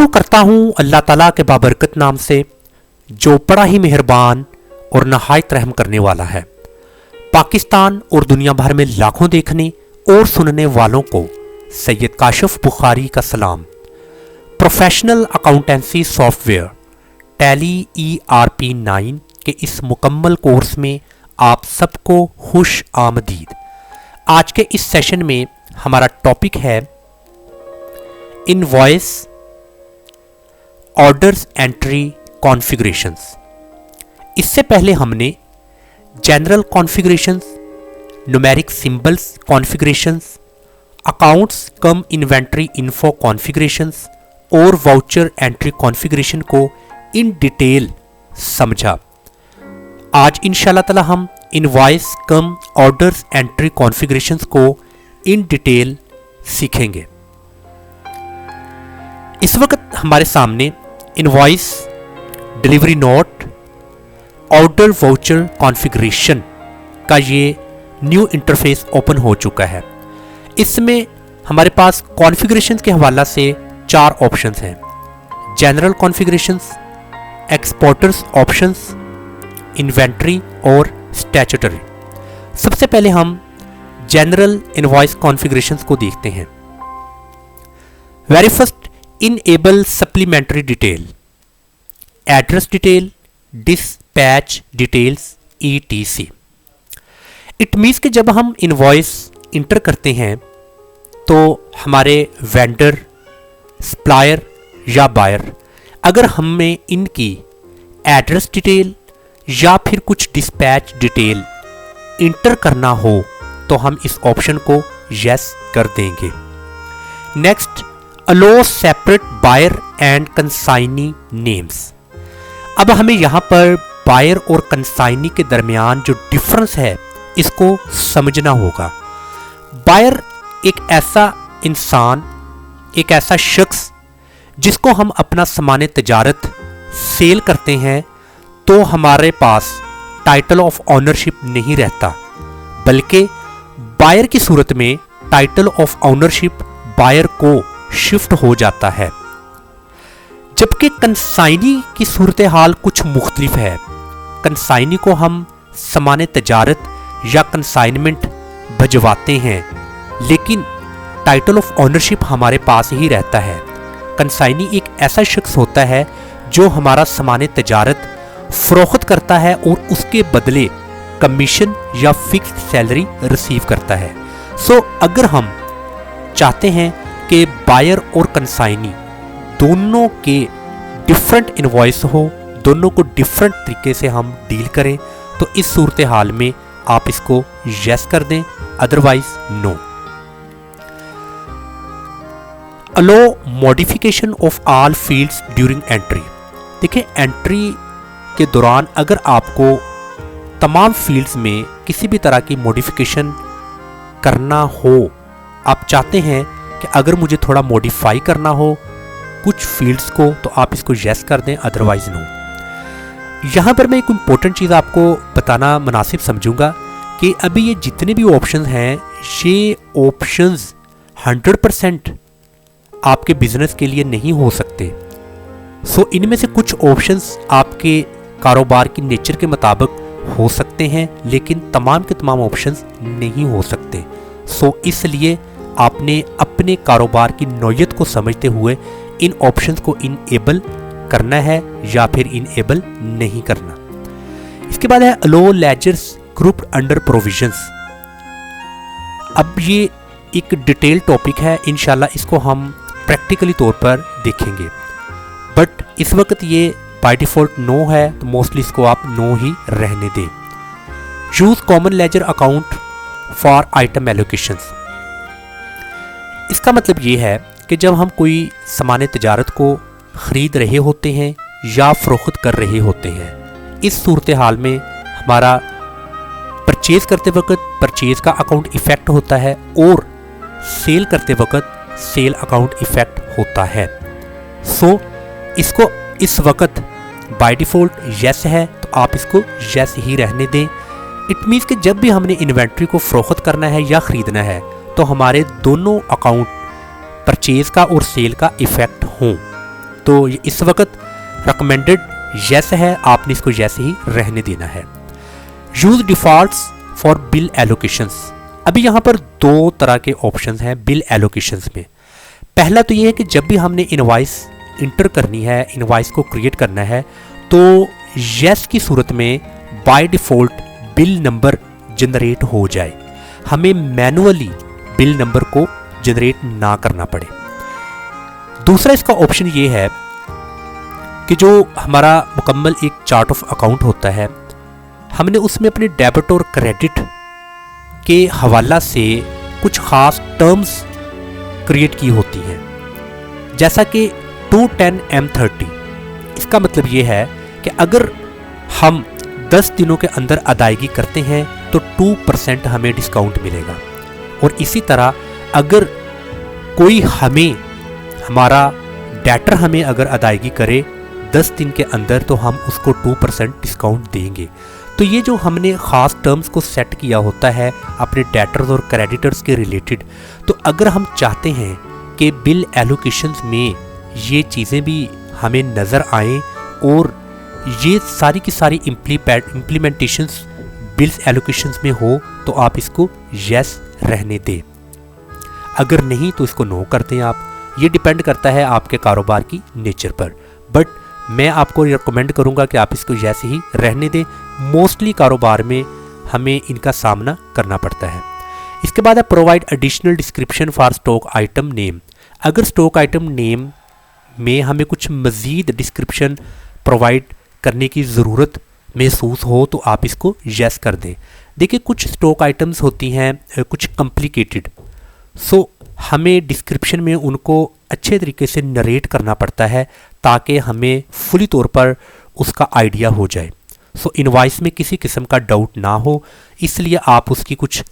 शुरू करता हूँ अल्लाह ताला के बाबरकत नाम से, जो बड़ा ही मेहरबान और नहायत रहम करने वाला है। पाकिस्तान और दुनिया भर में लाखों देखने और सुनने वालों को सैयद काशिफ बुखारी का सलाम। Professional accountancy software tally ERP 9 के इस मुकम्मल कोर्स में आप सबको खुश आमदीद। आज के इस सेशन में हमारा टॉपिक है इनवॉइस ऑर्डर्स एंट्री कॉन्फ़िगरेशंस। इससे पहले हमने general configurations, numeric symbols configurations, accounts cum inventory info configurations और वाउचर एंट्री कॉन्फ़िगरेशन को इन डिटेल समझा। आज इंशाल्लाह ताला हम invoice cum orders entry configurations को इन डिटेल सीखेंगे। इस वक्त हमारे सामने invoice, delivery note, order voucher configuration का ये न्यू इंटरफेस ओपन हो चुका है। इसमें हमारे पास कॉन्फ़िगरेशन के हवाला से 4 ऑप्शंस हैं: general configurations, exporters options, inventory और स्टैट्यूटरी। सबसे पहले हम जनरल इनवॉइस कॉन्फ़िगरेशंस को देखते हैं। Very first, enable supplementary detail, address detail, dispatch details ETC। It means कि जब हम इनवॉइस इंटर करते हैं तो हमारे वेंडर, सप्लायर या बायर अगर हमें इनकी एड्रेस डिटेल या फिर कुछ डिस्पैच डिटेल इंटर करना हो तो हम इस ऑप्शन को यस कर देंगे। Next, allow separate buyer and consignee names. अब हमें यहाँ पर बायर और कंसाइनी के दरमियान जो डिफरेंस है इसको समझना होगा। बायर एक ऐसा इंसान, एक ऐसा शख्स जिसको हम अपना सामान तजारत सेल करते हैं तो हमारे पास टाइटल ऑफ ऑनरशिप नहीं रहता, बल्कि बायर की सूरत में टाइटल ऑफ ऑनरशिप बायर को शिफ्ट हो जाता है। जबकि कंसाइनी की सूरत हाल कुछ मुख्तलिफ है। कंसाइनी को हम सामान तजारत या कंसाइनमेंट भिजवाते हैं, लेकिन टाइटल ऑफ ऑनरशिप हमारे पास ही रहता है। कंसाइनी एक ऐसा शख्स होता है जो हमारा सामान तजारत फरोख्त करता है और उसके बदले कमीशन या फिक्स्ड सैलरी रिसीव करता है। सो अगर हम चाहते हैं कि बायर और कंसाइनी दोनों के डिफरेंट इनवॉइस हो, दोनों को डिफरेंट तरीके से हम डील करें, तो इस सूरत हाल में आप इसको यस कर दें, otherwise no. Allow modification of all fields during entry. देखिए, एंट्री के दौरान अगर आपको तमाम फील्ड्स में किसी भी तरह की मॉडिफिकेशन करना हो, आप चाहते हैं कि अगर मुझे थोड़ा मॉडिफाई करना हो कुछ फील्ड्स को, तो आप इसको यस कर दें, अदरवाइज नो। यहाँ पर मैं एक इम्पोर्टेंट चीज़ आपको बताना मुनासिब समझूंगा कि अभी ये जितने भी ऑप्शंस हैं, ये ऑप्शंस 100% आपके बिजनेस के लिए नहीं हो सकते। सो इनमें से कुछ ऑप्शंस आपके कारोबार की नेचर के मुताबिक हो सकते हैं, लेकिन तमाम के तमाम ऑप्शंस नहीं हो सकते। सो इसलिए आपने अपने कारोबार की नौयत को समझते हुए इन ऑप्शंस को इनेबल करना है या फिर इनेबल नहीं करना। इसके बाद है अलो लेजर्स ग्रुप्ड अंडर प्रोविजंस। अब ये एक डिटेल टॉपिक है, इंशाल्लाह इसको हम प्रैक्टिकली तौर पर देखेंगे, बट इस वक्त ये बाय डिफॉल्ट नो है, तो मोस्टली इसको आप नो ही रहने दें। Use common ledger account for item allocations. इसका मतलब ये है कि जब हम कोई सामान तजारत को ख़रीद रहे होते हैं या फ़रोख्त कर रहे होते हैं, इस सूरत हाल में हमारा परचेज़ करते वक्त परचेज़ का अकाउंट इफ़ेक्ट होता है और सेल करते वक्त सेल अकाउंट इफ़ेक्ट होता है। सो इसको इस वक्त बाय डिफ़ॉल्ट यस है, तो आप इसको यस ही रहने दें। इट मीन्स कि जब भी हमने इन्वेंट्री को फ़रोख्त करना है या ख़रीदना है तो हमारे दोनों अकाउंट परचेज़ का और सेल का इफ़ेक्ट हों। तो ये इस वक्त रिकमेंडेड येस है, आपने इसको येस ही रहने देना है। Use defaults for bill allocations. अभी यहाँ पर दो तरह के ऑप्शंस हैं बिल एलोकेशंस में। पहला तो ये है कि जब भी हमने इनवॉइस इंटर करनी है, इनवॉइस को क्रिएट करना है, तो येस की सूरत में by default bill number generate हो जाए, हमें मैनुअली बिल नंबर को जनरेट ना करना पड़े। दूसरा इसका ऑप्शन ये है कि जो हमारा मुकम्मल एक चार्ट ऑफ अकाउंट होता है, हमने उसमें अपने डेबिट और क्रेडिट के हवाला से कुछ ख़ास टर्म्स क्रिएट की होती हैं, जैसा कि 210M30। इसका मतलब ये है कि अगर हम 10 दिनों के अंदर अदायगी करते हैं तो 2% हमें डिस्काउंट मिलेगा, और इसी तरह अगर कोई हमारा डेटर हमें अगर अदायगी करे 10 दिन के अंदर तो हम उसको 2% डिस्काउंट देंगे। तो ये जो हमने ख़ास टर्म्स को सेट किया होता है अपने डेटर्स और क्रेडिटर्स के रिलेटेड, तो अगर हम चाहते हैं कि बिल एलोकेशंस में ये चीज़ें भी हमें नज़र आएँ और ये सारी की सारी इम्प्लीमेंटेशंस बिल्स एलोकेशंस में हो, तो आप इसको यस रहने दें। अगर नहीं तो इसको नो कर दें आप। ये डिपेंड करता है आपके कारोबार की नेचर पर, बट मैं आपको रिकमेंड करूंगा कि आप इसको यस ही रहने दें। मोस्टली कारोबार में हमें इनका सामना करना पड़ता है। इसके बाद है provide additional description for stock item name. अगर स्टॉक आइटम नेम में हमें कुछ मज़ीद डिस्क्रिप्शन प्रोवाइड करने की ज़रूरत महसूस हो तो आप इसको यस कर दें। देखिए, कुछ स्टॉक आइटम्स होती हैं कुछ कॉम्प्लिकेटेड, सो हमें डिस्क्रिप्शन में उनको अच्छे तरीके से नरेट करना पड़ता है ताकि हमें फुली तौर पर उसका आइडिया हो जाए। सो इनवॉइस में किसी किस्म का डाउट ना हो, इसलिए आप उसकी कुछ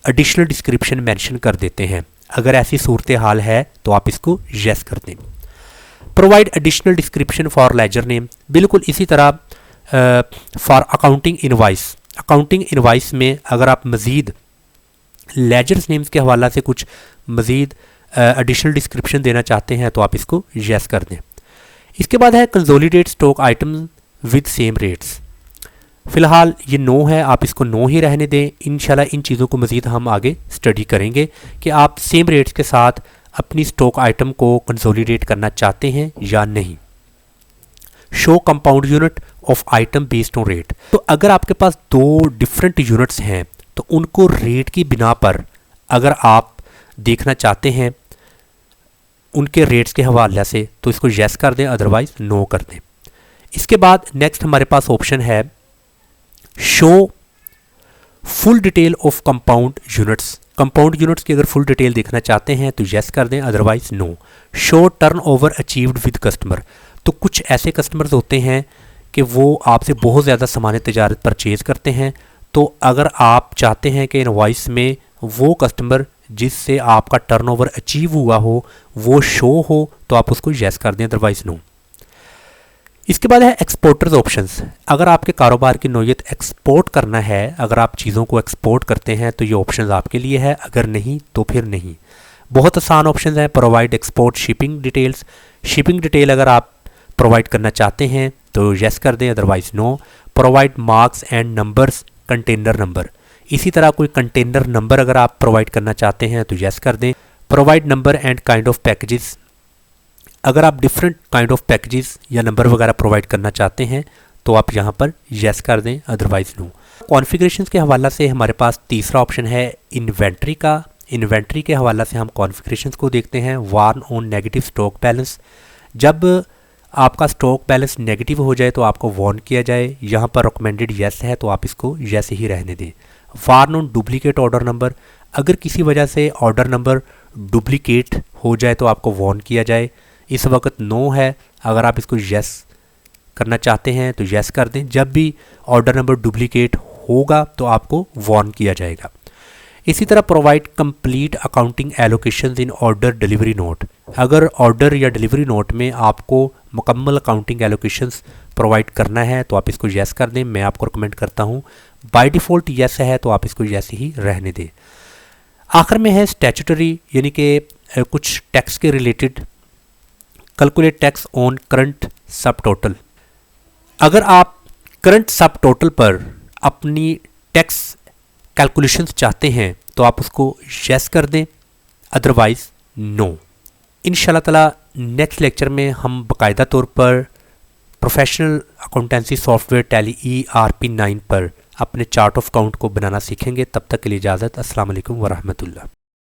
एडिशनल डिस्क्रिप्शन मेंशन कर देते हैं। अगर ऐसी सूरत हाल है तो आप इसको यस कर दें। Provide additional description for ledger name. बिल्कुल इसी तरह for accounting invoice. Accounting invoice में अगर आप मज़ीद लेजर्स नेम्स के हवाला से कुछ मज़ीद एडिशनल डिस्क्रिप्शन देना चाहते हैं तो आप इसको यस कर दें। इसके बाद है consolidate stock item with same rates. फ़िलहाल ये नो है, आप इसको नो ही रहने दें। इंशाल्लाह इन चीज़ों को मज़ीद हम आगे स्टडी करेंगे कि आप सेम रेट्स के साथ अपनी स्टॉक आइटम को कंसोलिडेट करना चाहते हैं या नहीं। Show compound unit of item based on rate. तो अगर आपके पास दो डिफरेंट यूनिट्स हैं तो उनको रेट की बिना पर अगर आप देखना चाहते हैं उनके रेट्स के हवाले से तो इसको यस कर दें, अदरवाइज नो कर दें। इसके बाद नेक्स्ट हमारे पास ऑप्शन है show full detail of compound units. Compound units की अगर फुल डिटेल देखना चाहते हैं तो यस कर दें, otherwise no. Show turnover achieved with customer. तो कुछ ऐसे कस्टमर्स होते हैं कि वो आपसे बहुत ज़्यादा सामान तजारत परचेज़ करते हैं, तो अगर आप चाहते हैं कि इनवॉइस में वो कस्टमर जिससे आपका टर्नओवर अचीव हुआ हो वो शो हो तो आप उसको यस कर दें, अदरवाइज नो। इसके बाद है एक्सपोर्टर्स ऑप्शंस। अगर आपके कारोबार की नौयत एक्सपोर्ट करना है, अगर आप चीज़ों को एक्सपोर्ट करते हैं तो ये ऑप्शंस आपके लिए है, अगर नहीं तो फिर नहीं। बहुत आसान ऑप्शंस हैं। Provide export shipping details. Shipping detail अगर आप प्रोवाइड करना चाहते हैं तो यस कर दें, otherwise no. Provide marks and numbers container number. इसी तरह कोई कंटेनर नंबर अगर आप प्रोवाइड करना चाहते हैं तो यस कर दें। Provide number and kind of packages. अगर आप डिफरेंट काइंड ऑफ पैकेजेस या नंबर वगैरह प्रोवाइड करना चाहते हैं तो आप यहाँ पर यस कर दें, अदरवाइज नो। कॉन्फ़िगरेशंस के हवाला से हमारे पास तीसरा ऑप्शन है इन्वेंट्री का। इन्वेंट्री के हवाला से हम कॉन्फ़िगरेशंस को देखते हैं। Warn on negative stock balance. जब आपका स्टॉक बैलेंस नेगेटिव हो जाए तो आपको वार्न किया जाए। यहाँ पर रिकमेंडेड यस है तो आप इसको यस ही रहने दें। Warn on duplicate order number. अगर किसी वजह से ऑर्डर नंबर डुप्लीकेट हो जाए तो आपको वार्न किया जाए। इस वक्त नो है, अगर आप इसको यस करना चाहते हैं तो यस कर दें। जब भी ऑर्डर नंबर डुप्लीकेट होगा तो आपको वार्न किया जाएगा। इसी तरह provide complete accounting allocations in order delivery note. अगर ऑर्डर या डिलीवरी नोट में आपको मुकम्मल अकाउंटिंग एलोकेशंस प्रोवाइड करना है तो आप इसको यस कर दें। मैं आपको रिकमेंड करता हूँ बाय डिफ़ॉल्ट यस है तो आप इसको यस ही रहने दें। आखिर में है स्टैट्यूटरी, यानी कि कुछ टैक्स के related calculate tax on current सब टोटल। अगर आप करंट सब टोटल पर अपनी टैक्स कैलकुलेशंस चाहते हैं तो आप उसको यस कर दें, अदरवाइज़ नो। इंशाल्लाह ताला नेक्स्ट लेक्चर में हम बाकायदा तौर पर professional accountancy software tally ERP 9 पर अपने चार्ट ऑफ अकाउंट को बनाना सीखेंगे। तब तक के लिए इजाज़त। अस्सलाम वालेकुम वरहमतुल्लाह।